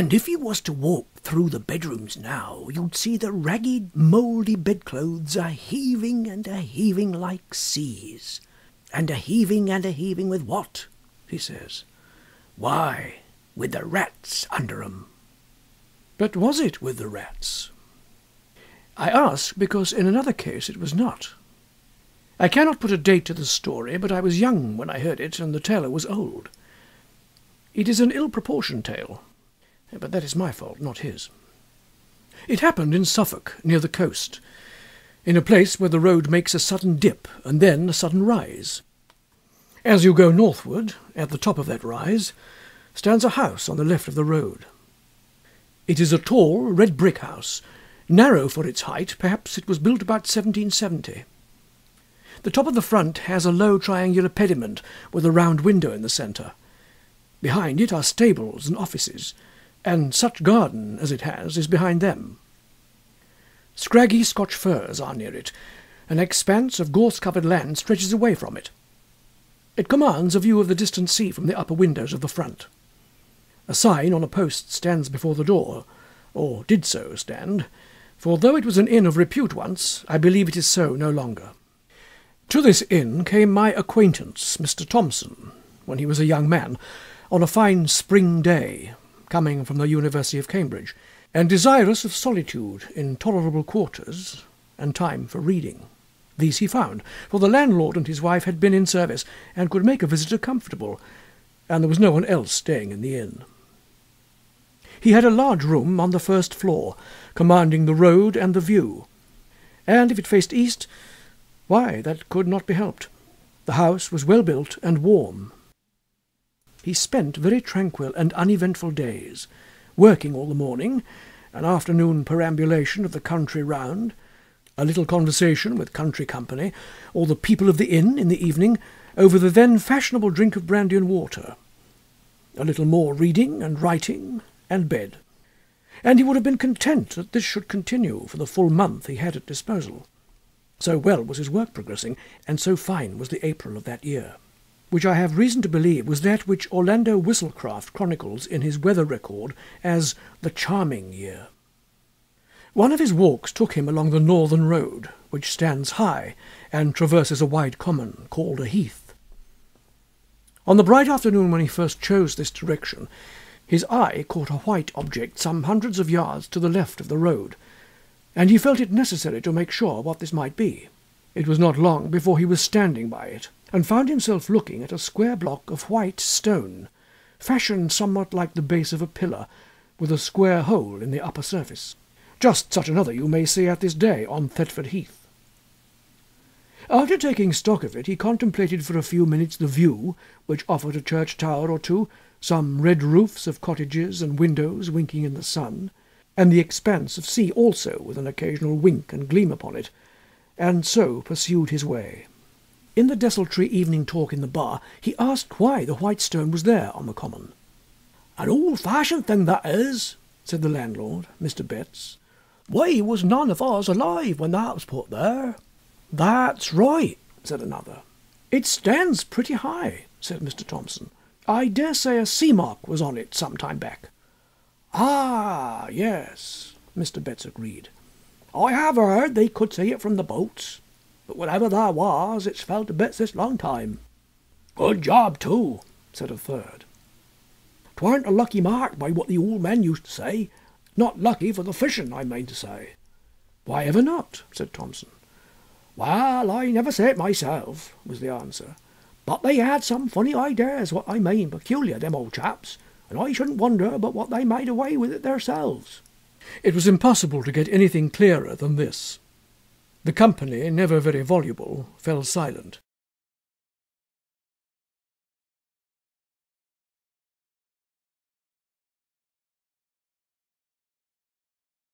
And if you was to walk through the bedrooms now, you'd see the ragged, mouldy bedclothes a-heaving and a-heaving like seas. And a-heaving with what? He says. Why, with the rats under 'em. But was it with the rats? I ask because in another case it was not. I cannot put a date to the story, but I was young when I heard it, and the teller was old. It is an ill-proportioned tale, but that is my fault, not his. It happened in Suffolk, near the coast, in a place where the road makes a sudden dip and then a sudden rise. As you go northward, at the top of that rise, stands a house on the left of the road. It is a tall, red brick house, narrow for its height. Perhaps it was built about 1770. The top of the front has a low triangular pediment with a round window in the centre. Behind it are stables and offices, and such garden as it has is behind them. Scraggy Scotch firs are near it. An expanse of gorse-covered land stretches away from it. It commands a view of the distant sea from the upper windows of the front. A sign on a post stands before the door, or did so stand, for though it was an inn of repute once, I believe it is so no longer. To this inn came my acquaintance, Mr. Thompson, when he was a young man, on a fine spring day, coming from the University of Cambridge, and desirous of solitude in tolerable quarters, and time for reading. These he found, for the landlord and his wife had been in service, and could make a visitor comfortable, and there was no one else staying in the inn. He had a large room on the first floor, commanding the road and the view, and if it faced east, why, that could not be helped. The house was well built and warm. He spent very tranquil and uneventful days, working all the morning, an afternoon perambulation of the country round, a little conversation with country company, or the people of the inn in the evening, over the then fashionable drink of brandy and water, a little more reading and writing, and bed. And he would have been content that this should continue for the full month he had at disposal. So well was his work progressing, and so fine was the April of that year, which I have reason to believe was that which Orlando Whistlecraft chronicles in his weather record as the charming year. One of his walks took him along the northern road, which stands high and traverses a wide common called a heath. On the bright afternoon when he first chose this direction, his eye caught a white object some hundreds of yards to the left of the road, and he felt it necessary to make sure what this might be. It was not long before he was standing by it, and found himself looking at a square block of white stone, fashioned somewhat like the base of a pillar, with a square hole in the upper surface. Just such another you may see at this day on Thetford Heath. After taking stock of it, he contemplated for a few minutes the view, which offered a church tower or two, some red roofs of cottages and windows winking in the sun, and the expanse of sea also, with an occasional wink and gleam upon it, and so pursued his way. In the desultory evening talk in the bar, he asked why the white stone was there on the common. "An old-fashioned thing that is," said the landlord, Mr. Betts. "We was none of us alive when that was put there." "That's right," said another. "It stands pretty high," said Mr. Thompson. "I dare say a sea mark was on it some time back." "Ah, yes," Mr. Betts agreed. "I have heard they could see it from the boats, but whatever there was, it's fell to bits this long time." "Good job, too," said a third. "'Twarn't a lucky mark by what the old men used to say. Not lucky for the fishing, I mean to say." "Why ever not?" said Thompson. "Well, I never say it myself," was the answer. "But they had some funny ideas, what I mean, peculiar, them old chaps, and I shouldn't wonder but what they made away with it theirselves." It was impossible to get anything clearer than this. The company, never very voluble, fell silent.